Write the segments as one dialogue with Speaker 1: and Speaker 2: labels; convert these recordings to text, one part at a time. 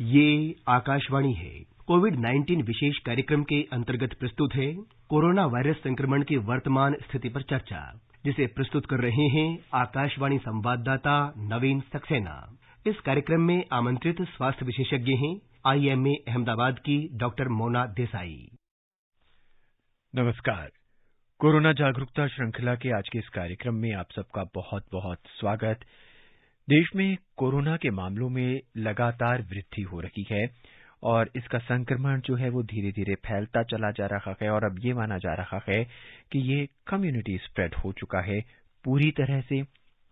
Speaker 1: ये आकाशवाणी है। कोविड-19 विशेष कार्यक्रम के अंतर्गत प्रस्तुत है कोरोना वायरस संक्रमण की वर्तमान स्थिति पर चर्चा, जिसे प्रस्तुत कर रहे हैं आकाशवाणी संवाददाता नवीन सक्सेना। इस कार्यक्रम में आमंत्रित स्वास्थ्य विशेषज्ञ हैं IMA अहमदाबाद की डॉक्टर मोना देसाई।
Speaker 2: नमस्कार। कोरोना जागरूकता श्रृंखला के आज के इस कार्यक्रम में आप सबका बहुत बहुत स्वागत। देश में कोरोना के मामलों में लगातार वृद्धि हो रही है और इसका संक्रमण जो है वो धीरे धीरे फैलता चला जा रहा है और अब ये माना जा रहा है कि ये कम्युनिटी स्प्रेड हो चुका है पूरी तरह से।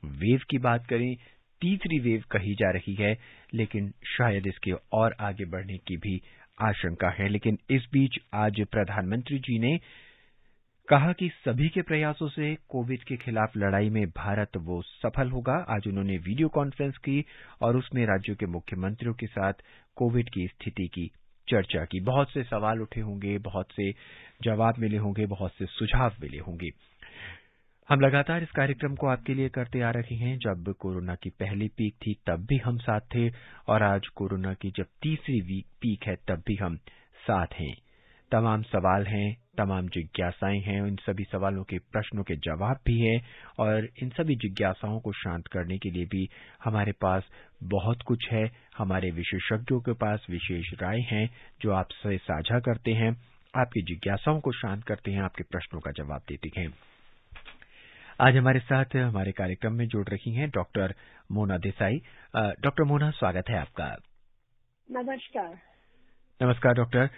Speaker 2: वेव की बात करें, तीसरी वेव कही जा रही है, लेकिन शायद इसके और आगे बढ़ने की भी आशंका है। लेकिन इस बीच आज प्रधानमंत्री जी ने कहा कि सभी के प्रयासों से कोविड के खिलाफ लड़ाई में भारत वो सफल होगा। आज उन्होंने वीडियो कॉन्फ्रेंस की और उसमें राज्यों के मुख्यमंत्रियों के साथ कोविड की स्थिति की चर्चा की। बहुत से सवाल उठे होंगे, बहुत से जवाब मिले होंगे, बहुत से सुझाव मिले होंगे। हम लगातार इस कार्यक्रम को आपके लिए करते आ रहे हैं। जब कोरोना की पहली पीक थी तब भी हम साथ थे और आज कोरोना की जब तीसरी पीक है तब भी हम साथ हैं। तमाम सवाल हैं, तमाम जिज्ञासाएं हैं, इन सभी सवालों के प्रश्नों के जवाब भी हैं और इन सभी जिज्ञासाओं को शांत करने के लिए भी हमारे पास बहुत कुछ है। हमारे विशेषज्ञों के पास विशेष राय हैं जो आपसे साझा करते हैं, आपकी जिज्ञासाओं को शांत करते हैं, आपके प्रश्नों का जवाब देते हैं। आज हमारे साथ हमारे कार्यक्रम में जुड़ रही हैं डॉक्टर मोना देसाई। डॉक्टर मोना, स्वागत है आपका।
Speaker 3: नमस्कार।
Speaker 2: नमस्कार डॉक्टर।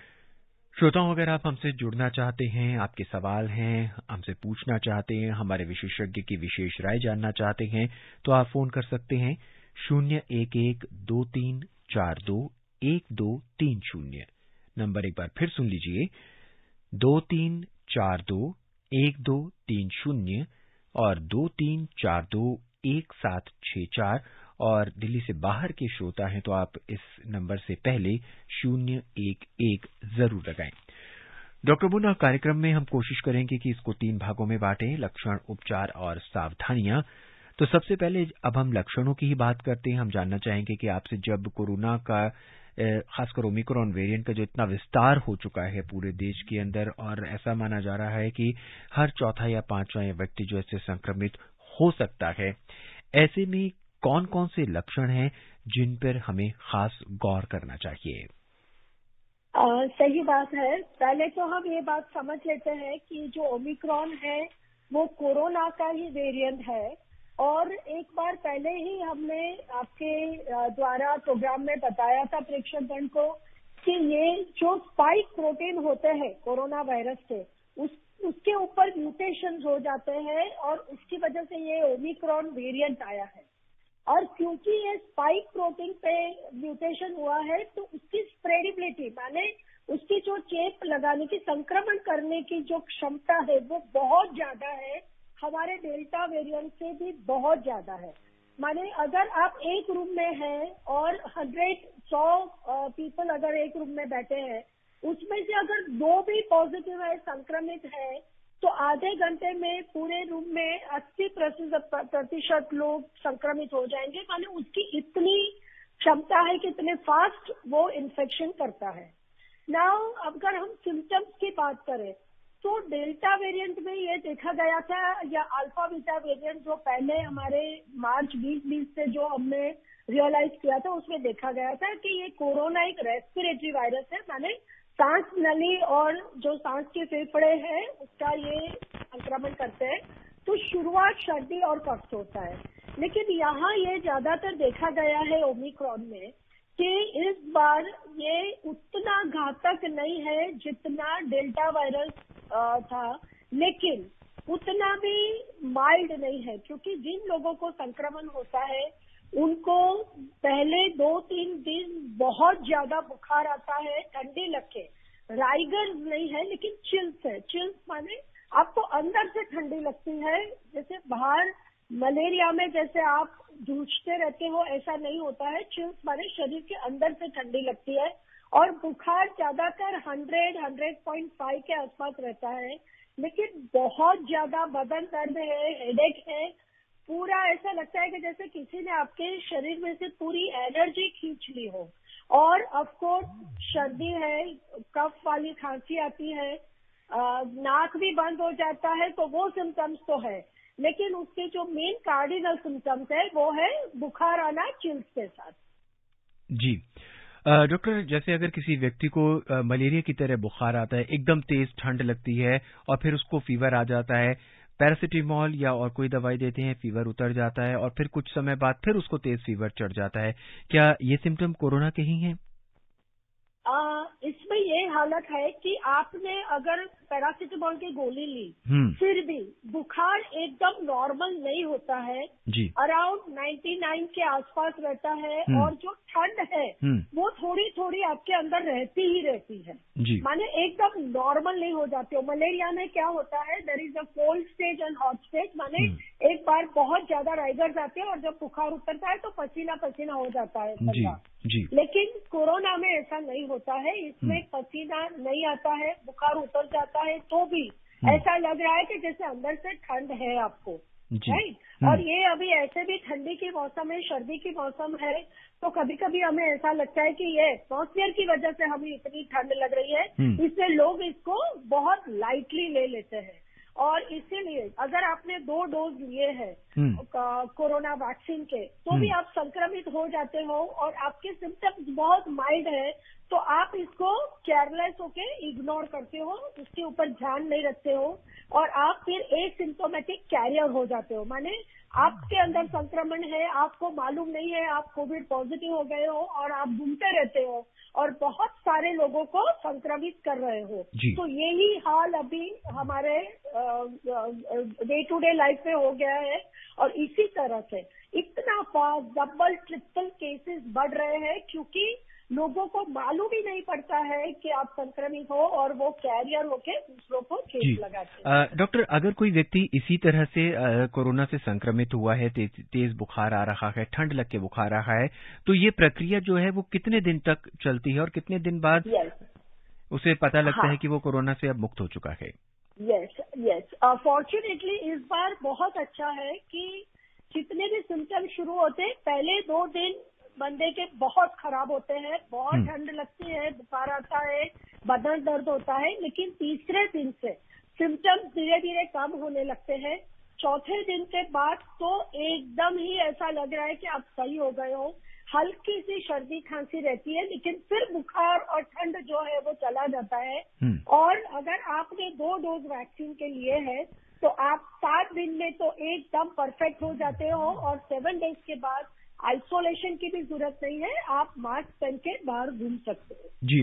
Speaker 2: श्रोताओं, अगर आप हमसे जुड़ना चाहते हैं, आपके सवाल हैं, हमसे पूछना चाहते हैं, हमारे विशेषज्ञ की विशेष राय जानना चाहते हैं, तो आप फोन कर सकते हैं 011-2342-1230। नंबर एक बार फिर सुन लीजिए, 2342-1230 और 2342-1764। और दिल्ली से बाहर के श्रोता हैं तो आप इस नंबर से पहले 011 जरूर लगाएं। डॉक्टर मोना, कार्यक्रम में हम कोशिश करेंगे कि इसको 3 भागों में बांटें, लक्षण, उपचार और सावधानियां। तो सबसे पहले अब हम लक्षणों की ही बात करते हैं। हम जानना चाहेंगे कि आपसे जब कोरोना का खासकर ओमिक्रॉन वेरिएंट का जो इतना विस्तार हो चुका है पूरे देश के अंदर और ऐसा माना जा रहा है कि हर चौथा या पांचवा व्यक्ति जो इससे संक्रमित हो सकता है, ऐसे में कौन कौन से लक्षण हैं जिन पर हमें खास गौर करना चाहिए?
Speaker 3: सही बात है। पहले तो हम ये बात समझ लेते हैं कि जो ओमिक्रॉन है वो कोरोना का ही वेरिएंट है और एक बार पहले ही हमने आपके द्वारा प्रोग्राम में बताया था प्रेक्षकगण को कि ये जो स्पाइक प्रोटीन होते हैं कोरोना वायरस के उसके ऊपर म्यूटेशन हो जाते हैं और उसकी वजह से ये ओमिक्रॉन वेरिएंट आया है। और क्योंकि ये स्पाइक प्रोटीन पे म्यूटेशन हुआ है तो उसकी स्प्रेडेबिलिटी माने उसकी जो चेप लगाने की, संक्रमण करने की जो क्षमता है वो बहुत ज्यादा है, हमारे डेल्टा वेरिएंट से भी बहुत ज्यादा है। माने अगर आप एक रूम में हैं और 100 पीपल अगर एक रूम में बैठे हैं, उसमें से अगर 2 भी पॉजिटिव है, संक्रमित है, तो आधे घंटे में पूरे रूम में 80% लोग संक्रमित हो जाएंगे। माने उसकी इतनी क्षमता है कि इतने फास्ट वो इन्फेक्शन करता है। नाउ अगर हम सिम्टम्स की बात करें तो डेल्टा वेरिएंट में ये देखा गया था या अल्फा बीटा वेरिएंट जो पहले हमारे मार्च 2020 से जो हमने रियलाइज किया था उसमें देखा गया था कि ये कोरोना एक रेस्पिरेटरी वायरस है, माने सांस नली और जो सांस के फेफड़े हैं उसका ये संक्रमण करते हैं। तो शुरुआत सर्दी और कफ से होता है, लेकिन यहाँ ये ज्यादातर देखा गया है ओमिक्रॉन में कि इस बार ये उतना घातक नहीं है जितना डेल्टा वायरस था, लेकिन उतना भी माइल्ड नहीं है, क्योंकि जिन लोगों को संक्रमण होता है उनको पहले 2-3 दिन बहुत ज्यादा बुखार आता है, ठंडी लगके, राइगर नहीं है लेकिन चिल्स है। चिल्स माने आपको अंदर से ठंडी लगती है, जैसे बाहर मलेरिया में जैसे आप जूझते रहते हो ऐसा नहीं होता है। चिल्स माने शरीर के अंदर से ठंडी लगती है और बुखार ज्यादातर 100-100.5 के आसपास रहता है, लेकिन बहुत ज्यादा बदन दर्द है, हेडेक है, पूरा ऐसा लगता है कि जैसे किसी ने आपके शरीर में से पूरी एनर्जी खींच ली हो। और ऑफ कोर्स सर्दी है, कफ वाली खांसी आती है, नाक भी बंद हो जाता है, तो वो सिम्टम्स तो है। लेकिन उसके जो मेन कार्डिनल सिम्टम्स है वो है बुखार आना चिल्स के साथ।
Speaker 2: जी डॉक्टर, जैसे अगर किसी व्यक्ति को मलेरिया की तरह बुखार आता है, एकदम तेज ठंड लगती है और फिर उसको फीवर आ जाता है, पैरासिटामोल या और कोई दवाई देते हैं, फीवर उतर जाता है और फिर कुछ समय बाद फिर उसको तेज फीवर चढ़ जाता है, क्या ये सिम्टम कोरोना के ही हैं?
Speaker 3: इसमें ये हालत है कि आपने अगर पैरासिटामोल की गोली ली, फिर भी बुखार एकदम नॉर्मल नहीं होता है, अराउंड 99 के आसपास रहता है, और जो ठंड है वो थोड़ी थोड़ी आपके अंदर रहती ही रहती है, माने एकदम नॉर्मल नहीं हो जाती हो। मलेरिया में क्या होता है, there is a cold stage and hot stage, माने एक बार बहुत ज्यादा राइगर्स आते हैं और जब बुखार उतरता है तो पसीना पसीना हो जाता है ठंडा। लेकिन कोरोना में ऐसा नहीं होता है, इसमें पसीना नहीं आता है, बुखार उतर जाता है तो भी ऐसा लग रहा है कि जैसे अंदर से ठंड है आपको, राइट। और ये अभी ऐसे भी ठंडी की मौसम है, सर्दी की मौसम है, तो कभी कभी हमें ऐसा लगता है कि ये एटमॉस्फेयर की वजह से हमें इतनी ठंड लग रही है, इसलिए लोग इसको बहुत लाइटली ले लेते हैं। और इसीलिए अगर आपने 2 डोज लिए हैं कोरोना वैक्सीन के, तो भी आप संक्रमित हो जाते हो और आपके सिम्टम्स बहुत माइल्ड है, तो आप इसको केयरलेस होके इग्नोर करते हो, उसके ऊपर ध्यान नहीं रखते हो और आप फिर एसिम्प्टोमेटिक कैरियर हो जाते हो, माने आपके अंदर संक्रमण है, आपको मालूम नहीं है, आप कोविड पॉजिटिव हो गए हो और आप घूमते रहते हो और बहुत सारे लोगों को संक्रमित कर रहे हो। तो यही हाल अभी हमारे डे टू डे लाइफ में हो गया है और इसी तरह से इतना फास्ट डबल ट्रिपल केसेस बढ़ रहे हैं, क्योंकि लोगों को मालूम ही नहीं पड़ता है कि आप संक्रमित हो और वो कैरियर होके दूसरों को केस लगाते हैं।
Speaker 2: डॉक्टर, अगर कोई व्यक्ति इसी तरह से कोरोना से संक्रमित हुआ है, तेज बुखार आ रहा है, ठंड लग के बुखार आ रहा है, तो ये प्रक्रिया जो है वो कितने दिन तक चलती है और कितने दिन बाद उसे पता लगता है कि वो कोरोना से अब मुक्त हो चुका है?
Speaker 3: यस फॉर्चुनेटली इस बार बहुत अच्छा है कि जितने भी सिम्टम शुरू होते हैं, पहले 2 दिन बंदे के बहुत खराब होते हैं, बहुत ठंड लगती है, बुखार आता है, बदन दर्द होता है, लेकिन तीसरे दिन से सिम्टम्स धीरे धीरे कम होने लगते हैं। चौथे दिन के बाद तो एकदम ही ऐसा लग रहा है कि आप सही हो गए हो। हल्की सी सर्दी खांसी रहती है, लेकिन फिर बुखार और ठंड जो है वो चला जाता है। और अगर आपने 2 डोज वैक्सीन के लिए है तो आप 7 दिन में तो एकदम परफेक्ट हो जाते हो और 7 डेज के बाद आइसोलेशन की भी जरूरत नहीं है, आप मास्क पहन के बाहर घूम सकते हो।
Speaker 2: जी,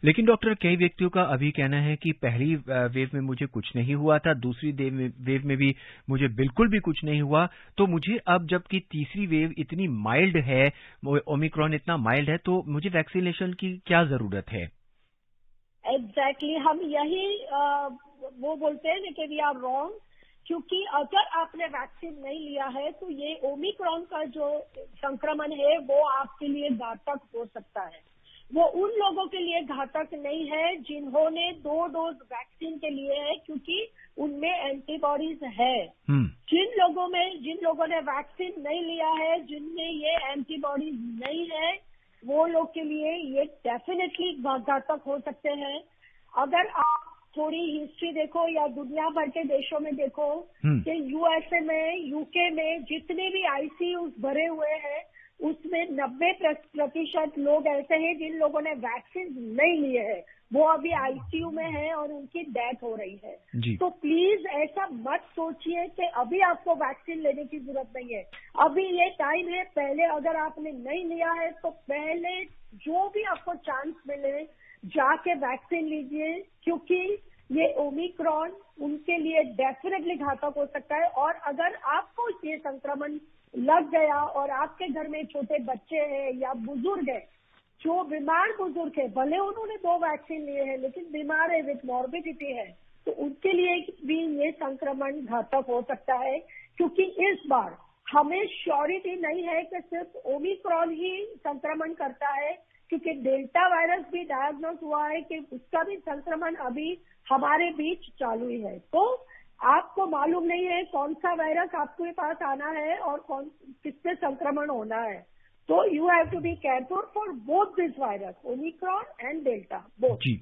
Speaker 2: लेकिन डॉक्टर, कई व्यक्तियों का अभी कहना है कि पहली वेव में मुझे कुछ नहीं हुआ था, दूसरी वेव में भी मुझे बिल्कुल भी कुछ नहीं हुआ, तो मुझे अब जबकि तीसरी वेव इतनी माइल्ड है, ओमिक्रॉन इतना माइल्ड है, तो मुझे वैक्सीनेशन की क्या जरूरत है?
Speaker 3: एग्जैक्टली हम यही वो बोलते हैं कि वी आर रॉन्ग, क्योंकि अगर आपने वैक्सीन नहीं लिया है तो ये ओमिक्रॉन का जो संक्रमण है वो आपके लिए घातक हो सकता है। वो उन लोगों के लिए घातक नहीं है जिन्होंने 2 डोज वैक्सीन के लिए है, क्योंकि उनमें एंटीबॉडीज है। जिन लोगों ने वैक्सीन नहीं लिया है, जिनमें ये एंटीबॉडीज नहीं है, वो लोग के लिए ये डेफिनेटली घातक हो सकते हैं। अगर आप थोड़ी हिस्ट्री देखो या दुनिया भर के देशों में देखो कि यूएसए में, यूके में जितने भी आईसीयूज भरे हुए हैं, उसमें 90% लोग ऐसे हैं जिन लोगों ने वैक्सीन नहीं लिए हैं, वो अभी आईसीयू में हैं और उनकी डेथ हो रही है। तो प्लीज ऐसा मत सोचिए कि अभी आपको वैक्सीन लेने की जरूरत नहीं है। अभी ये टाइम है, पहले अगर आपने नहीं लिया है तो पहले जो भी आपको चांस मिले जाके वैक्सीन लीजिए, क्योंकि ये ओमिक्रॉन उनके लिए डेफिनेटली घातक हो सकता है। और अगर आपको ये संक्रमण लग गया और आपके घर में छोटे बच्चे हैं या बुजुर्ग है, जो बीमार बुजुर्ग है, भले उन्होंने 2 वैक्सीन लिए हैं लेकिन बीमार है, विथ मॉर्बिडिटी है, तो उनके लिए भी ये संक्रमण घातक हो सकता है। क्योंकि इस बार हमें श्योरिटी नहीं है कि सिर्फ ओमिक्रॉन ही संक्रमण करता है, क्योंकि डेल्टा वायरस भी डायग्नोज हुआ है कि उसका भी संक्रमण अभी हमारे बीच चालू ही है। तो आपको मालूम नहीं है कौन सा वायरस आपके पास आना है और किससे संक्रमण होना है। तो you have to be careful for both this virus, omicron and delta both.
Speaker 2: जी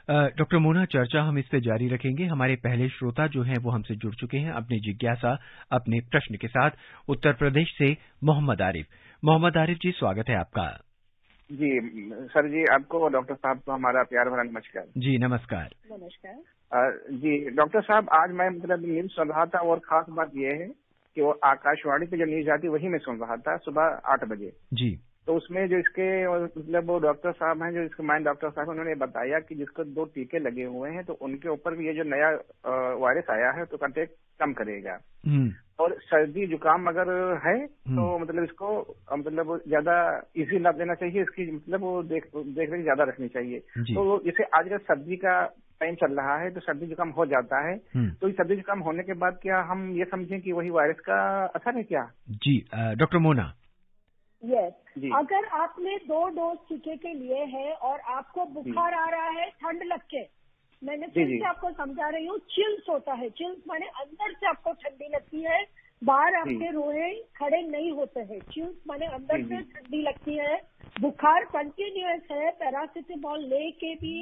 Speaker 2: डॉक्टर मोना, चर्चा हम इस पे जारी रखेंगे। हमारे पहले श्रोता जो हैं वो हमसे जुड़ चुके हैं अपनी जिज्ञासा, अपने प्रश्न के साथ। उत्तर प्रदेश से मोहम्मद आरिफ जी, स्वागत है आपका।
Speaker 4: जी सर जी, आपको और डॉक्टर साहब को हमारा प्यार भरा नमस्कार।
Speaker 2: जी नमस्कार।
Speaker 4: जी डॉक्टर साहब, आज मैं न्यूज सुन रहा था और खास बात यह है कि वो आकाशवाणी पे जो न्यूज आती है वही मैं सुन रहा था सुबह 8 बजे।
Speaker 2: जी।
Speaker 4: तो उसमें जो इसके वो डॉक्टर साहब हैं, जो इसके माइंड डॉक्टर साहब, उन्होंने बताया कि जिसको 2 टीके लगे हुए हैं तो उनके ऊपर भी ये जो नया वायरस आया है तो कंटेक्ट कम करेगा। और सर्दी जुकाम अगर है तो इसको ज्यादा इजी ना देना चाहिए, इसकी वो देख रेख ज्यादा रखनी चाहिए। तो जैसे आजकल सर्दी का टाइम चल रहा है तो सर्दी जुकाम हो जाता है, तो इस सर्दी जुकाम होने के बाद क्या हम ये समझें कि वही वायरस का असर है क्या? जी
Speaker 2: डॉक्टर मोना।
Speaker 3: यस, अगर आपने 2 डोज टीके के लिए है और आपको बुखार आ रहा है, ठंड लग के, मैंने फिर से आपको समझा रही हूँ, चिल्स होता है। चिल्स माने अंदर से आपको ठंडी लगती है, बाहर आपके रोए खड़े नहीं होते हैं। चिल्स माने अंदर से ठंडी लगती है, बुखार कंटिन्यूअस है, पैरासिटामोल लेके भी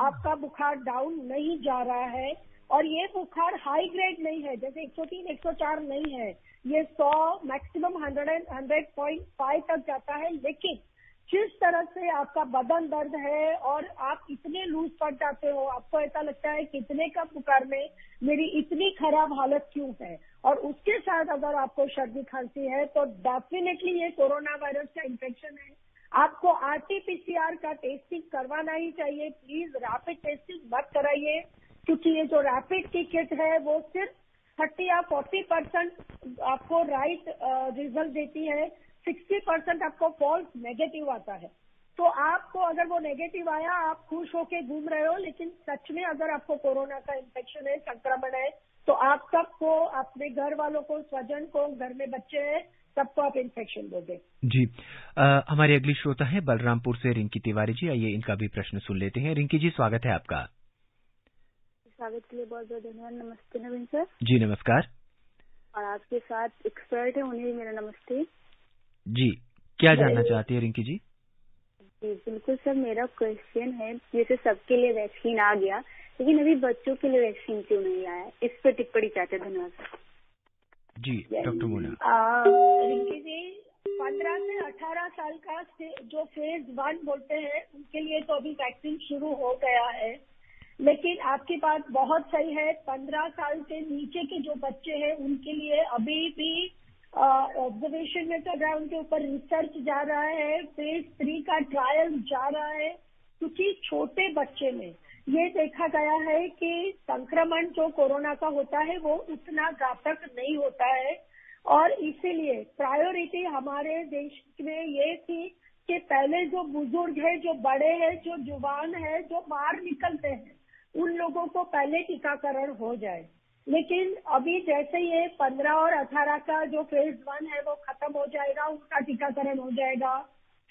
Speaker 3: आपका बुखार डाउन नहीं जा रहा है, और ये बुखार हाई ग्रेड नहीं है, जैसे 103, 104 नहीं है, ये 100 मैक्सिमम 100.5 तक जाता है। लेकिन जिस तरह से आपका बदन दर्द है और आप इतने लूज पड़ जाते हो, आपको ऐसा लगता है कि इतने का बुखार में मेरी इतनी खराब हालत क्यों है, और उसके साथ अगर आपको सर्दी खांसी है तो डेफिनेटली ये कोरोना वायरस का इन्फेक्शन है। आपको RT-PCR का टेस्टिंग करवाना ही चाहिए। प्लीज रैपिड टेस्टिंग मत कराइए, क्योंकि ये जो रैपिड की किट है वो सिर्फ 30 या 40% आपको राइट रिजल्ट देती है, 60% आपको फॉल्स नेगेटिव आता है। तो आपको अगर वो नेगेटिव आया, आप खुश होके घूम रहे हो, लेकिन सच में अगर आपको कोरोना का इन्फेक्शन है, संक्रमण है, तो आप सबको, अपने घर वालों को, स्वजन को, घर में बच्चे हैं, सबको आप इन्फेक्शन दोगे। जी
Speaker 2: हमारी अगली श्रोता है बलरामपुर से रिंकी तिवारी जी। आइए इनका भी प्रश्न सुन लेते हैं। रिंकी जी, स्वागत है आपका।
Speaker 5: स्वागत के लिए बहुत बहुत धन्यवाद। नमस्ते नवीन सर।
Speaker 2: जी नमस्कार।
Speaker 5: और आपके साथ एक्सपर्ट है, उन्हें भी मेरा नमस्ते।
Speaker 2: जी, क्या जानना चाहती है रिंकी जी?
Speaker 5: जी बिल्कुल सर, मेरा क्वेश्चन है, जैसे सबके लिए वैक्सीन आ गया, लेकिन अभी बच्चों के लिए वैक्सीन क्यों नहीं आया, इस पर टिप्पणी चाहते। धन्यवाद सर।
Speaker 2: जी डॉक्टर मोना।
Speaker 3: रिंकी जी, 15 से 18 साल का जो फेज 1 बोलते हैं, उनके लिए तो अभी वैक्सीन शुरू हो गया है, लेकिन आपकी बात बहुत सही है। 15 साल से नीचे के जो बच्चे हैं उनके लिए अभी भी ऑब्जर्वेशन में चल रहा है, उनके ऊपर रिसर्च जा रहा है, फेज 3 का ट्रायल जा रहा है, क्योंकि छोटे बच्चे में ये देखा गया है कि संक्रमण जो कोरोना का होता है वो उतना घातक नहीं होता है, और इसीलिए प्रायोरिटी हमारे देश में ये थी कि पहले जो बुजुर्ग है, जो बड़े हैं, जो जुबान है, जो बाहर निकलते हैं, उन लोगों को पहले टीकाकरण हो जाए। लेकिन अभी जैसे ये 15 और 18 का जो फेज 1 है वो खत्म हो जाएगा, उनका टीकाकरण हो जाएगा,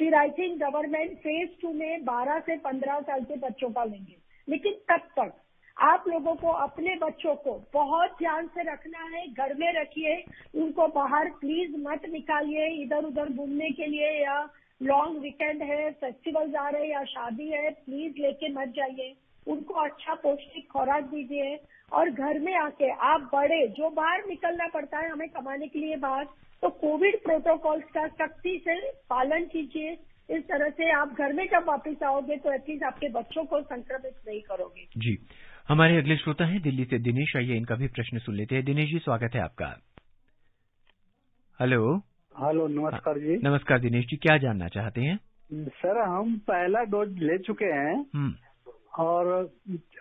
Speaker 3: फिर आई थिंक गवर्नमेंट फेज 2 में 12 से 15 साल के बच्चों का लेंगे। लेकिन तब तक आप लोगों को अपने बच्चों को बहुत ध्यान से रखना है, घर में रखिए, उनको बाहर प्लीज मत निकालिए इधर उधर घूमने के लिए, या लॉन्ग वीकेंड है, फेस्टिवल्स आ रहे हैं या शादी है, प्लीज लेके मत जाइए। उनको अच्छा पौष्टिक खुराक दीजिए, और घर में आके आप बड़े जो बाहर निकलना पड़ता है हमें कमाने के लिए बाहर, तो कोविड प्रोटोकॉल्स का सख्ती से पालन कीजिए। इस तरह से आप घर में जब वापस आओगे तो एटलीस्ट आपके बच्चों को संक्रमित नहीं करोगे।
Speaker 2: जी हमारे अगले श्रोता हैं दिल्ली से दिनेश। आइए इनका भी प्रश्न सुन लेते हैं। दिनेश जी, स्वागत है आपका। हेलो।
Speaker 6: हेलो, नमस्कार जी।
Speaker 2: नमस्कार दिनेश जी, क्या जानना चाहते हैं?
Speaker 6: सर, हम पहला डोज ले चुके हैं और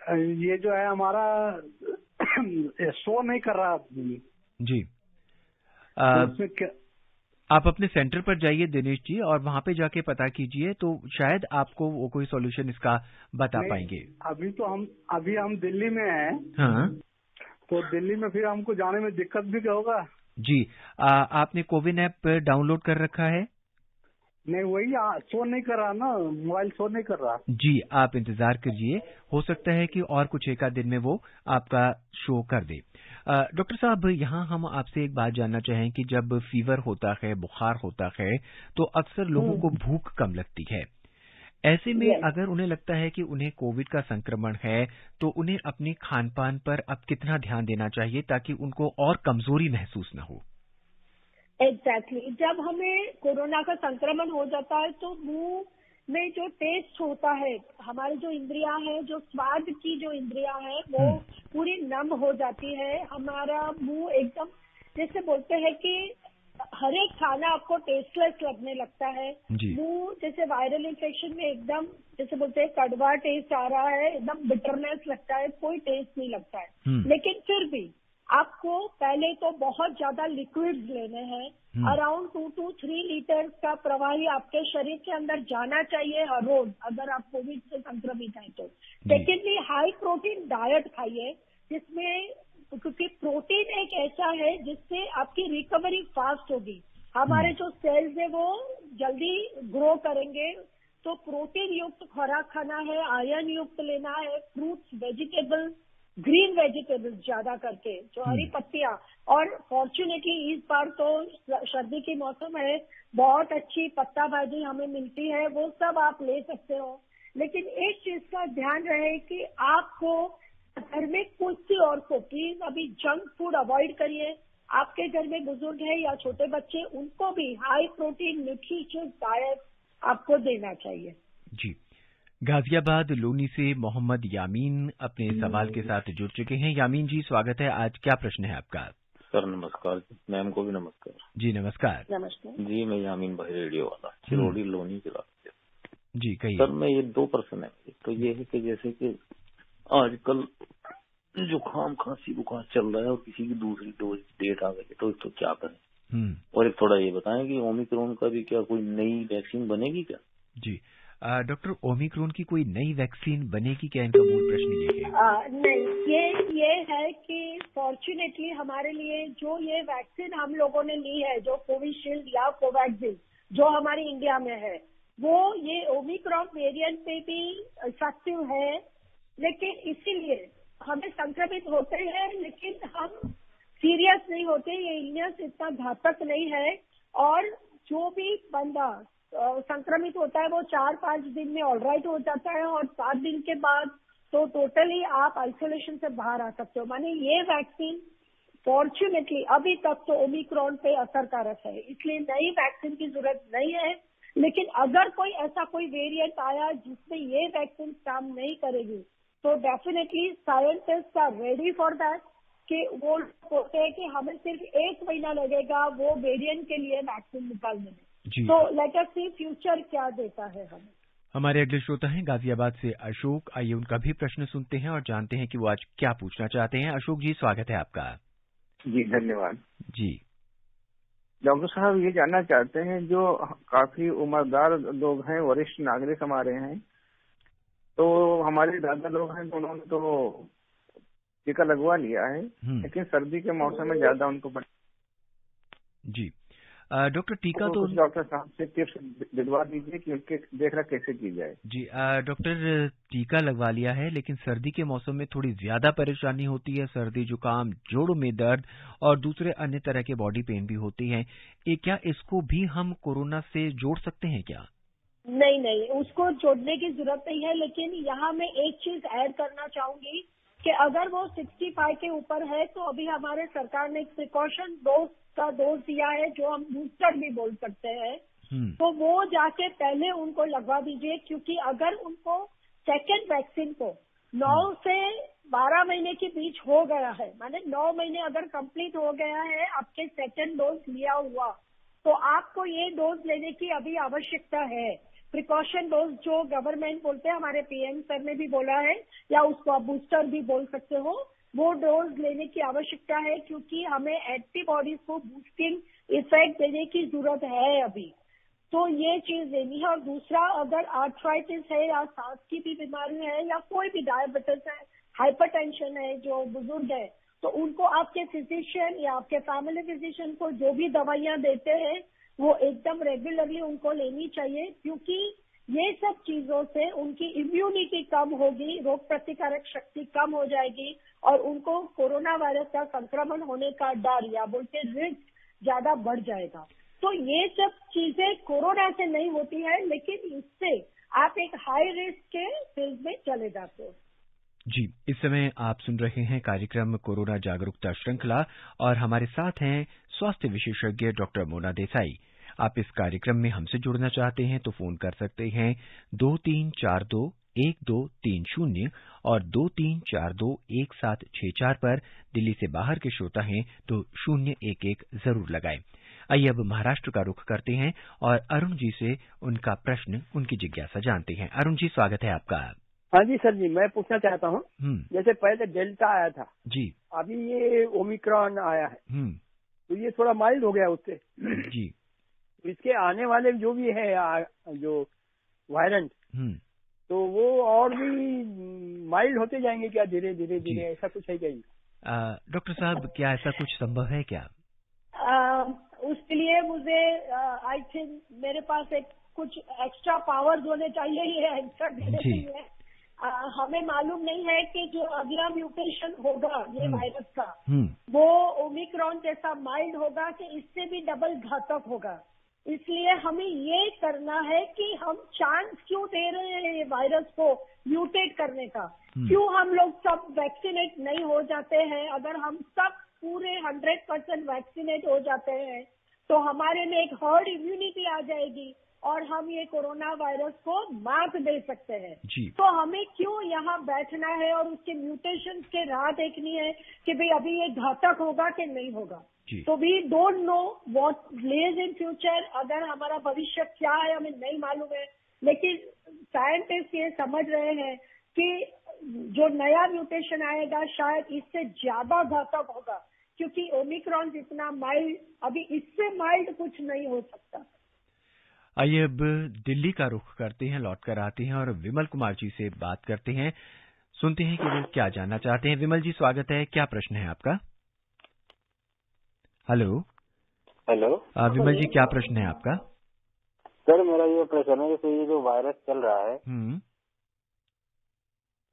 Speaker 6: ये जो है हमारा शो नहीं कर रहा
Speaker 2: जी। आप अपने सेंटर पर जाइए दिनेश जी, और वहां पे जाके पता कीजिए, तो शायद आपको वो कोई सॉल्यूशन इसका बता पाएंगे।
Speaker 6: अभी हम दिल्ली में हैं।
Speaker 2: हाँ,
Speaker 6: तो दिल्ली में फिर हमको जाने में दिक्कत भी होगा?
Speaker 2: जी आपने कोविन ऐप डाउनलोड कर रखा है?
Speaker 6: नहीं, वही शो नहीं कर रहा ना, मोबाइल शो नहीं कर रहा।
Speaker 2: जी, आप इंतजार कीजिए, हो सकता है कि और कुछ एक आध दिन में वो आपका शो कर दे। डॉक्टर साहब, यहाँ हम आपसे एक बात जानना चाहें कि जब फीवर होता है, बुखार होता है, तो अक्सर लोगों को भूख कम लगती है। ऐसे में अगर उन्हें लगता है कि उन्हें कोविड का संक्रमण है, तो उन्हें अपने खान पान पर अब कितना ध्यान देना चाहिए ताकि उनको और कमजोरी महसूस न हो?
Speaker 3: एग्जैक्टली जब हमें कोरोना का संक्रमण हो जाता है तो मुंह में जो टेस्ट होता है, हमारी जो इंद्रियां हैं, जो स्वाद की जो इंद्रियां हैं, वो पूरी नम हो जाती है। हमारा मुंह एकदम, जैसे बोलते हैं कि हर एक खाना आपको टेस्टलेस लगने लगता है। मुंह जैसे वायरल इन्फेक्शन में एकदम, जैसे बोलते हैं कड़वा टेस्ट आ रहा है, एकदम बिटरनेस लगता है, कोई टेस्ट नहीं लगता है। लेकिन फिर भी आपको पहले तो बहुत ज्यादा लिक्विड्स लेने हैं। अराउंड 2 to 3 लीटर का प्रवाही आपके शरीर के अंदर जाना चाहिए हर रोज, अगर आप कोविड से संक्रमित हैं तो। सेकेंडली, हाई प्रोटीन डाइट खाइए, जिसमें, क्योंकि प्रोटीन एक ऐसा है जिससे आपकी रिकवरी फास्ट होगी। हमारे जो सेल्स है वो जल्दी ग्रो करेंगे, तो प्रोटीन युक्त खुराक खाना है, आयरन युक्त लेना है, फ्रूट्स, वेजिटेबल्स, ग्रीन वेजिटेबल्स ज्यादा करके, जो हरी पत्तियां। और फॉर्चुनेटली इस बार तो सर्दी की मौसम है, बहुत अच्छी पत्ता भाजी हमें मिलती है, वो सब आप ले सकते हो। लेकिन एक चीज का ध्यान रहे कि आपको घर में किसी और को प्लीज अभी जंक फूड अवॉइड करिए। आपके घर में बुजुर्ग है या छोटे बच्चे, उनको भी हाई प्रोटीन न्यूट्रिशियस डाइट आपको देना चाहिए।
Speaker 2: जी, गाजियाबाद लोनी से मोहम्मद यामीन अपने सवाल के साथ जुड़ चुके हैं। यामीन जी, स्वागत है। आज क्या प्रश्न है आपका?
Speaker 7: सर नमस्कार, मैम को भी नमस्कार।
Speaker 2: जी नमस्कार।
Speaker 3: नमस्कार
Speaker 7: जी, मैं यामीन भाई, रेडियो वाला, चिरौड़ी लोनी जिला।
Speaker 2: जी कहिए
Speaker 7: सर। मैं ये 2 प्रश्न है। तो ये है कि जैसे कि आजकल जुकाम खांसी बुखार चल रहा है और किसी की दूसरी डोज डेट आ गई है, तो इसको क्या करें? और एक थोड़ा ये बताएं कि ओमिक्रॉन का भी क्या कोई नई वैक्सीन बनेगी क्या?
Speaker 2: जी, डॉक्टर, ओमिक्रॉन की कोई नई वैक्सीन बनेगी क्या? इनका मूल प्रश्न ये है।
Speaker 3: नहीं, ये है कि फॉर्चुनेटली हमारे लिए जो ये वैक्सीन हम लोगों ने ली है, जो कोविशील्ड या कोवैक्सिन जो हमारी इंडिया में है, वो ये ओमिक्रॉन वेरिएंट पे भी इफेक्टिव है। लेकिन इसीलिए हमें संक्रमित होते हैं, लेकिन हम सीरियस नहीं होते। ये इलनेस इतना घातक नहीं है। और जो भी बंदा संक्रमित होता है वो 4-5 दिन में ऑलराइट हो जाता है, और 7 दिन के बाद तो टोटली आप आइसोलेशन से बाहर आ सकते हो। माने ये वैक्सीन फॉर्चुनेटली अभी तक तो ओमिक्रॉन पे असरकारक है, इसलिए नई वैक्सीन की जरूरत नहीं है। लेकिन अगर कोई ऐसा कोई वेरिएंट आया जिसमें ये वैक्सीन काम नहीं करेगी, तो definitely scientist are ready for that, कि वो सोचते हैं कि हमें सिर्फ 1 महीना लगेगा वो वेरिएंट के लिए वैक्सीन निकालने में। तो लेट अस सी फ्यूचर क्या देता है हमें।
Speaker 2: हमारे अगले श्रोता हैं गाजियाबाद से अशोक। आइए उनका भी प्रश्न सुनते हैं और जानते हैं कि वो आज क्या पूछना चाहते हैं। अशोक जी, स्वागत है आपका।
Speaker 4: जी धन्यवाद।
Speaker 2: जी
Speaker 4: डॉक्टर साहब, ये जानना चाहते हैं, जो काफी उम्रदार लोग हैं, वरिष्ठ नागरिक हमारे हैं, तो हमारे दादा लोग हैं, तो उन्होंने तो टीका लगवा लिया है, लेकिन सर्दी के मौसम में ज्यादा उनको
Speaker 2: जी डॉक्टर, टीका तो
Speaker 4: डॉक्टर साहब से टिप्स दिलवा दीजिए कि उनके देखरेख कैसे की जाए।
Speaker 2: जी डॉक्टर, टीका लगवा लिया है, लेकिन सर्दी के मौसम में थोड़ी ज्यादा परेशानी होती है। सर्दी, जुकाम, जोड़ों में दर्द और दूसरे अन्य तरह के बॉडी पेन भी होती हैं। क्या इसको भी हम कोरोना से जोड़ सकते हैं क्या?
Speaker 3: नहीं, उसको जोड़ने की जरूरत नहीं है। लेकिन यहाँ मैं एक चीज ऐड करना चाहूंगी कि अगर वो 65 के ऊपर है, तो अभी हमारे सरकार ने एक प्रिकॉशन डोज का डोज दिया है, जो हम बूस्टर भी बोल सकते हैं। तो वो जाके पहले उनको लगवा दीजिए, क्योंकि अगर उनको सेकेंड वैक्सीन को 9 से 12 महीने के बीच हो गया है, माने 9 महीने अगर कंप्लीट हो गया है आपके सेकेंड डोज लिया हुआ, तो आपको ये डोज लेने की अभी आवश्यकता है। प्रिकॉशन डोज जो गवर्नमेंट बोलते हैं, हमारे पीएम सर ने भी बोला है, या उसको आप बूस्टर भी बोल सकते हो, वो डोज लेने की आवश्यकता है, क्योंकि हमें एंटीबॉडीज को बूस्टिंग इफेक्ट देने की जरूरत है अभी। तो ये चीज लेनी है। और दूसरा, अगर आर्थराइटिस है या सांस की भी बीमारी है या कोई भी डायबिटीज है, हाइपरटेंशन है, जो बुजुर्ग है, तो उनको आपके फिजिशियन या आपके फैमिली फिजिशियन को जो भी दवाइयां देते हैं वो एकदम रेगुलरली उनको लेनी चाहिए, क्योंकि ये सब चीजों से उनकी इम्यूनिटी कम होगी, रोग प्रतिकारक शक्ति कम हो जाएगी और उनको कोरोना वायरस का संक्रमण होने का डर या बोलते रिस्क ज्यादा बढ़ जाएगा। तो ये सब चीजें कोरोना से नहीं होती है, लेकिन इससे आप एक हाई रिस्क के फेज में चले जाते हो।
Speaker 2: जी, इस समय आप सुन रहे हैं कार्यक्रम कोरोना जागरूकता श्रृंखला और हमारे साथ हैं स्वास्थ्य विशेषज्ञ डॉक्टर मोना देसाई। आप इस कार्यक्रम में हमसे जुड़ना चाहते हैं तो फोन कर सकते हैं 23421230 और 23421764 पर। दिल्ली से बाहर के श्रोता हैं तो 011 जरूर लगाएं। आइए अब महाराष्ट्र का रुख करते हैं और अरुण जी से उनका प्रश्न, उनकी जिज्ञासा जानते हैं। अरुण जी, स्वागत है आपका।
Speaker 8: हाँ जी सर जी, मैं पूछना चाहता हूँ, जैसे पहले डेल्टा आया था जी, अभी ये ओमिक्रॉन आया है, तो ये थोड़ा माइल्ड हो गया उससे जी। इसके आने वाले जो भी है जो वायरेंट, तो वो और भी माइल्ड होते जाएंगे क्या धीरे धीरे धीरे, ऐसा कुछ है क्या?
Speaker 2: डॉक्टर साहब, क्या ऐसा कुछ संभव है क्या?
Speaker 3: उसके लिए मुझे आई थिंक मेरे पास एक कुछ एक्स्ट्रा पावर्स होने चाहिए ये आंसर देने के लिए। हमें मालूम नहीं है कि जो अगला म्यूटेशन होगा ये वायरस का, वो ओमिक्रॉन जैसा माइल्ड होगा कि इससे भी डबल घातक होगा। इसलिए हमें ये करना है कि हम चांस क्यों दे रहे हैं ये वायरस को म्यूटेट करने का, क्यों हम लोग सब वैक्सीनेट नहीं हो जाते हैं। अगर हम सब पूरे 100% वैक्सीनेट हो जाते हैं तो हमारे में एक हर्ड इम्यूनिटी आ जाएगी और हम ये कोरोना वायरस को मात दे सकते हैं। तो हमें क्यों यहाँ बैठना है और उसके म्यूटेशन के राह देखनी है कि भाई अभी ये घातक होगा कि नहीं होगा। तो we don't know what lies in future, अगर हमारा भविष्य क्या है हमें नहीं मालूम है, लेकिन साइंटिस्ट ये समझ रहे हैं कि जो नया म्यूटेशन आएगा शायद इससे ज्यादा घातक होगा, क्योंकि ओमिक्रॉन जितना माइल्ड, अभी इससे माइल्ड कुछ नहीं हो सकता।
Speaker 2: आइए अब दिल्ली का रुख करते हैं, लौट कर आते हैं और विमल कुमार जी से बात करते हैं, सुनते हैं कि वो क्या जानना चाहते हैं। विमल जी, स्वागत है, क्या प्रश्न है आपका? हेलो
Speaker 9: हेलो
Speaker 2: विमल जी, क्या प्रश्न है आपका?
Speaker 9: सर, मेरा ये प्रश्न है, जैसे ये जो वायरस चल रहा है।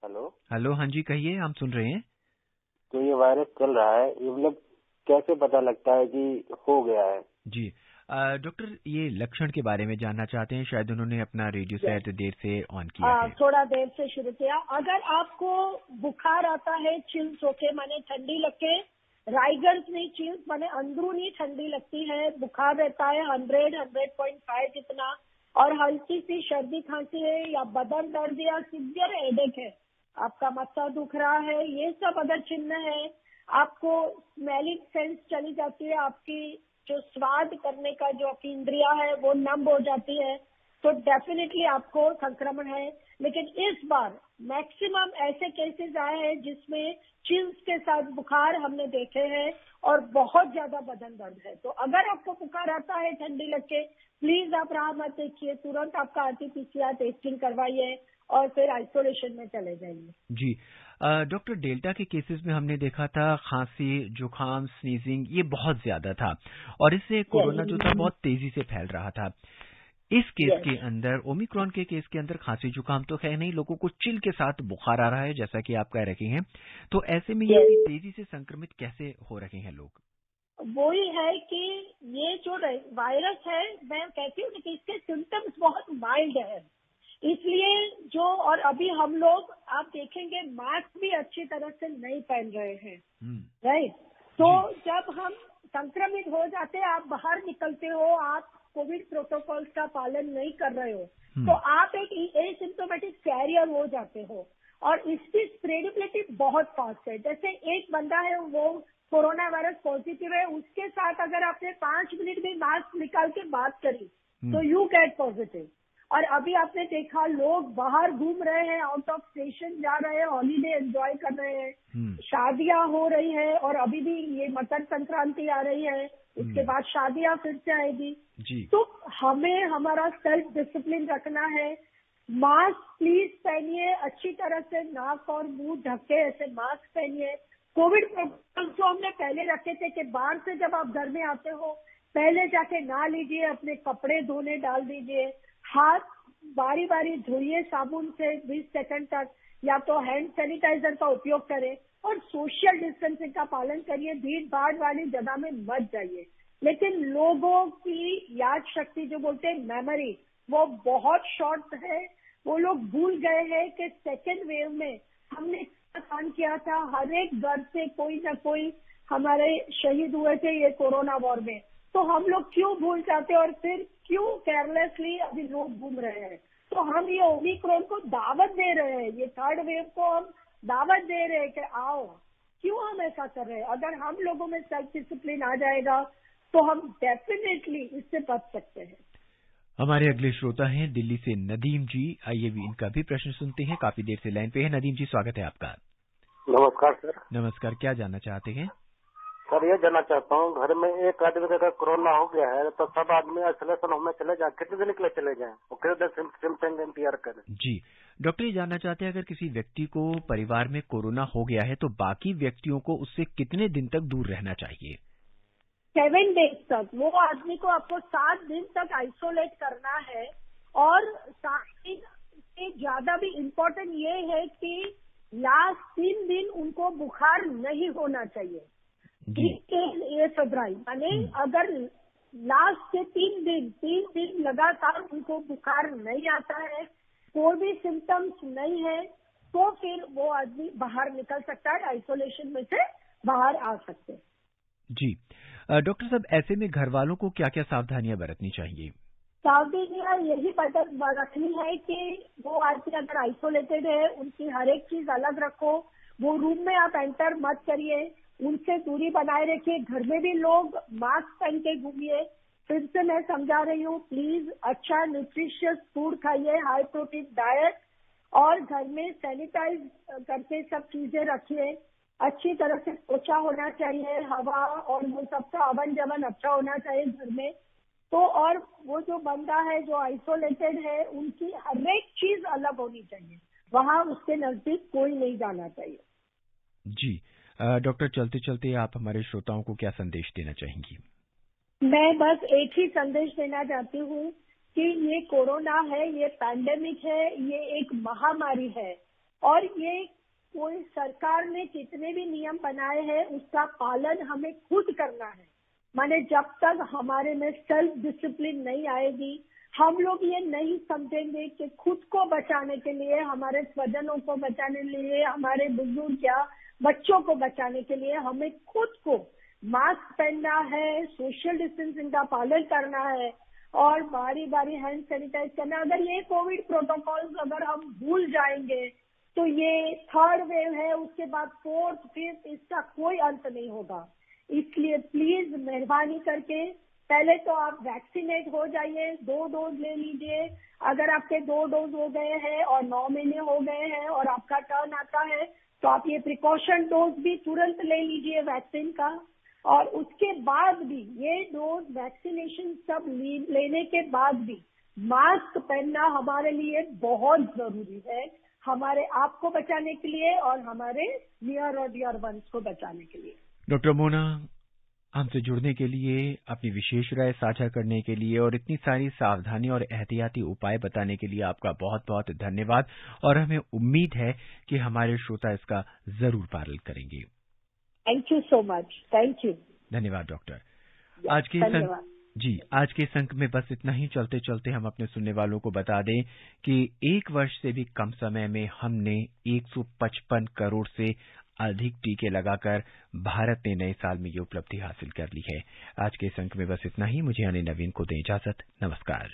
Speaker 2: हेलो, हाँ जी, कहिए, हम सुन रहे हैं।
Speaker 9: तो ये वायरस चल रहा है, ये मतलब कैसे पता लगता है कि हो गया है?
Speaker 2: जी, डॉक्टर ये लक्षण के बारे में जानना चाहते हैं, शायद उन्होंने अपना रेडियो सेट देर से ऑन किया है।
Speaker 3: थोड़ा देर से शुरू किया। अगर आपको बुखार आता है, चिल्स होके माने ठंडी लगे, राइगर्स नहीं चिल्स माने अंदरूनी ठंडी लगती है, बुखार रहता है 100-100.5 जितना, और हल्की सी सर्दी खांसी है या बदन दर्द या सीवियर हेडेक है, आपका मत्था दुख रहा है, ये सब अगर चिन्ह है, आपको स्मेलिंग सेंस चली जाती है, आपकी जो स्वाद करने का जो आपकी इंद्रिया है वो नम हो जाती है, तो डेफिनेटली आपको संक्रमण है। लेकिन इस बार मैक्सिमम ऐसे केसेस आए हैं जिसमें चिल्स के साथ बुखार हमने देखे हैं और बहुत ज्यादा बदन दर्द है। तो अगर आपको बुखार आता है, ठंडी लग के, प्लीज आप राह मत देखिए, तुरंत आपका आरटी-पीसीआर टेस्टिंग करवाइए और फिर आइसोलेशन में चले जाइए।
Speaker 2: जी, डॉक्टर, डेल्टा के केसेस में हमने देखा था खांसी, जुकाम, स्नीजिंग ये बहुत ज्यादा था और इससे कोरोना जो था बहुत तेजी से फैल रहा था। इस केस के अंदर, ओमिक्रॉन के केस के अंदर खांसी जुकाम तो है नहीं, लोगों को चिल के साथ बुखार आ रहा है, जैसा कि आप कह रहे हैं। तो ऐसे में ये तेजी से संक्रमित कैसे हो रहे हैं लोग?
Speaker 3: वही है कि ये जो वायरस है, मैं कहती हूँ कि इसके सिम्टम्स बहुत माइल्ड है, इसलिए जो, और अभी हम लोग आप देखेंगे मास्क भी अच्छी तरह से नहीं पहन रहे हैं, राइट? तो जब हम संक्रमित हो जाते हैं, आप बाहर निकलते हो, आप कोविड प्रोटोकॉल्स का पालन नहीं कर रहे हो, तो आप एक एसिम्प्टोमेटिक कैरियर हो जाते हो और इसकी स्प्रेडेबिलिटी बहुत फास्ट है। जैसे एक बंदा है वो कोरोना वायरस पॉजिटिव है, उसके साथ अगर आपने 5 मिनट भी मास्क निकाल के बात करी तो यू गेट पॉजिटिव। और अभी आपने देखा लोग बाहर घूम रहे हैं, आउट ऑफ स्टेशन जा रहे हैं, हॉलीडे एंजॉय कर रहे हैं, शादियां हो रही है और अभी भी ये मकर संक्रांति आ रही है, उसके बाद शादियां फिर से आएगी। तो हमें हमारा सेल्फ डिसिप्लिन रखना है। मास्क प्लीज पहनिए, अच्छी तरह से नाक और मुंह ढके ऐसे मास्क पहनिए। कोविड प्रोटोकॉल जो हमने पहले रखे थे कि बाहर से जब आप घर में आते हो पहले जाके नहा लीजिए, अपने कपड़े धोने डाल दीजिए, हाथ बारी बारी धोइए साबुन से 20 सेकंड तक, या तो हैंड सैनिटाइजर का उपयोग करें और सोशल डिस्टेंसिंग का पालन करिए। भीड़ भाड़ वाली जगह में मत जाइए। लेकिन लोगों की याद शक्ति, जो बोलते हैं मेमोरी, वो बहुत शॉर्ट है। वो लोग भूल गए हैं कि सेकेंड वेव में हमने क्या काम किया था। हर एक घर से कोई ना कोई हमारे शहीद हुए थे ये कोरोना वॉर में। तो हम लोग क्यों भूल जाते और फिर क्यों केयरलेसली अभी लोग घूम रहे हैं। तो हम ये ओमिक्रॉन को दावत दे रहे हैं, ये थर्ड वेव को हम दावत दे रहे हैं कि आओ। क्यों हम ऐसा कर रहे हैं? अगर हम लोगों में सेल्फ डिसिप्लिन आ जाएगा तो हम डेफिनेटली इससे बच सकते हैं।
Speaker 2: हमारे अगले श्रोता हैं दिल्ली से नदीम जी। आइए भी इनका भी प्रश्न सुनते हैं। काफी देर से लाइन पे है। नदीम जी, स्वागत है आपका।
Speaker 9: नमस्कार सर।
Speaker 2: नमस्कार, क्या जानना चाहते हैं?
Speaker 9: सर ये जानना चाहता हूँ, घर में एक आदमी का अगर कोरोना हो गया है तो सब आदमी आइसोलेशन होम में चले जाए, कितने दिन के लिए चले जाएं और कितने दिन सिम्टम इंतजार करें?
Speaker 2: जी, डॉक्टर ये जानना चाहते हैं, अगर किसी व्यक्ति को परिवार में कोरोना हो गया है तो बाकी व्यक्तियों को उससे कितने दिन तक दूर रहना चाहिए?
Speaker 3: 7 डेज तक। वो आदमी को आपको 7 दिन तक आइसोलेट करना है। और 7 दिन से ज्यादा भी इम्पोर्टेंट ये है कि लास्ट 3 दिन उनको बुखार नहीं होना चाहिए। ये फरवरी माने अगर लास्ट से 3 दिन लगातार उनको बुखार नहीं आता है, कोई भी सिम्टम्स नहीं है, तो फिर वो आदमी बाहर निकल सकता है, आइसोलेशन में से बाहर आ सकते हैं।
Speaker 2: जी डॉक्टर साहब, ऐसे में घर वालों को क्या क्या सावधानियां बरतनी चाहिए?
Speaker 3: सावधानियां यही रखनी है कि वो आदमी अगर आइसोलेटेड है, उनकी हर एक चीज अलग रखो। वो रूम में आप एंटर मत करिए, उनसे दूरी बनाए रखिए। घर में भी लोग मास्क पहन के घूमिए। फिर से मैं समझा रही हूँ, प्लीज अच्छा न्यूट्रिशियस फूड खाइए, हाई प्रोटीन डाइट, और घर में सैनिटाइज करके सब चीजें रखिए। अच्छी तरह से पोछा होना चाहिए, हवा और वो सबका अवन जवन अच्छा होना चाहिए घर में। तो और वो जो बंदा है जो आइसोलेटेड है, उनकी हर एक चीज अलग होनी चाहिए। वहां उसके नजदीक कोई नहीं जाना चाहिए।
Speaker 2: जी डॉक्टर, चलते चलते आप हमारे श्रोताओं को क्या संदेश देना चाहेंगी?
Speaker 3: मैं बस एक ही संदेश देना चाहती हूँ कि ये कोरोना है, ये पैंडेमिक है, ये एक महामारी है, और ये कोई सरकार ने जितने भी नियम बनाए हैं उसका पालन हमें खुद करना है। माने जब तक हमारे में सेल्फ डिसिप्लिन नहीं आएगी, हम लोग ये नहीं समझेंगे कि खुद को बचाने के लिए, हमारे स्वजनों को बचाने के लिए, हमारे बुजुर्ग या बच्चों को बचाने के लिए हमें खुद को मास्क पहनना है, सोशल डिस्टेंसिंग का पालन करना है और बारी बारी हैंड सैनिटाइज करना। अगर ये कोविड प्रोटोकॉल्स अगर हम भूल जाएंगे तो ये थर्ड वेव है, उसके बाद फोर्थ, फिफ्थ, इसका कोई अंत नहीं होगा। इसलिए प्लीज मेहरबानी करके पहले तो आप वैक्सीनेट हो जाइए, 2 डोज ले लीजिए। अगर आपके 2 डोज हो गए हैं और 9 महीने हो गए हैं और आपका टर्न आता है तो आप ये प्रिकॉशन डोज भी तुरंत ले लीजिए वैक्सीन का। और उसके बाद भी ये डोज वैक्सीनेशन सब लेने के बाद भी मास्क पहनना हमारे लिए बहुत जरूरी है, हमारे आप को बचाने के लिए और हमारे नियर और डियर वंस को बचाने के लिए।
Speaker 2: डॉक्टर मोना, हमसे जुड़ने के लिए, अपनी विशेष राय साझा करने के लिए और इतनी सारी सावधानी और एहतियाती उपाय बताने के लिए आपका बहुत बहुत धन्यवाद। और हमें उम्मीद है कि हमारे श्रोता इसका जरूर पालन करेंगे।
Speaker 3: Thank you so much. Thank you.
Speaker 2: धन्यवाद डॉक्टर। आज के इस अंक में बस इतना ही। चलते चलते हम अपने सुनने वालों को बता दें कि 1 वर्ष से भी कम समय में हमने 155 करोड़ से अधिक टीके लगाकर भारत ने नए साल में ये उपलब्धि हासिल कर ली है। आज के इस अंक में बस इतना ही। मुझे यानी नवीन को दें इजाजत। नमस्कार।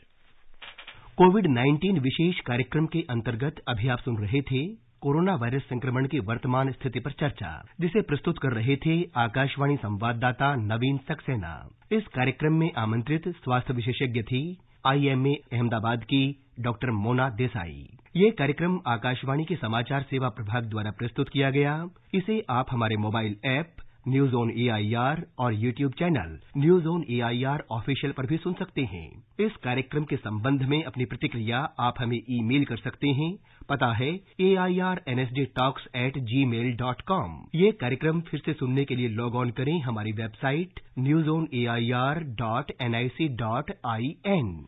Speaker 1: कोविड-19 विशेष कार्यक्रम के अंतर्गत अभी आप सुन रहे थे कोरोना वायरस संक्रमण की वर्तमान स्थिति पर चर्चा, जिसे प्रस्तुत कर रहे थे आकाशवाणी संवाददाता नवीन सक्सेना। इस कार्यक्रम में आमंत्रित स्वास्थ्य विशेषज्ञ थी IMA अहमदाबाद की डॉक्टर मोना देसाई। ये कार्यक्रम आकाशवाणी के समाचार सेवा प्रभाग द्वारा प्रस्तुत किया गया। इसे आप हमारे mobile app news on AIR और YouTube channel news on AIR official पर भी सुन सकते हैं। इस कार्यक्रम के संबंध में अपनी प्रतिक्रिया आप हमें ईमेल कर सकते हैं। पता है airnsdtalks@gmail.com। ये कार्यक्रम फिर से सुनने के लिए लॉग ऑन करें हमारी वेबसाइट newsonair.nic.in।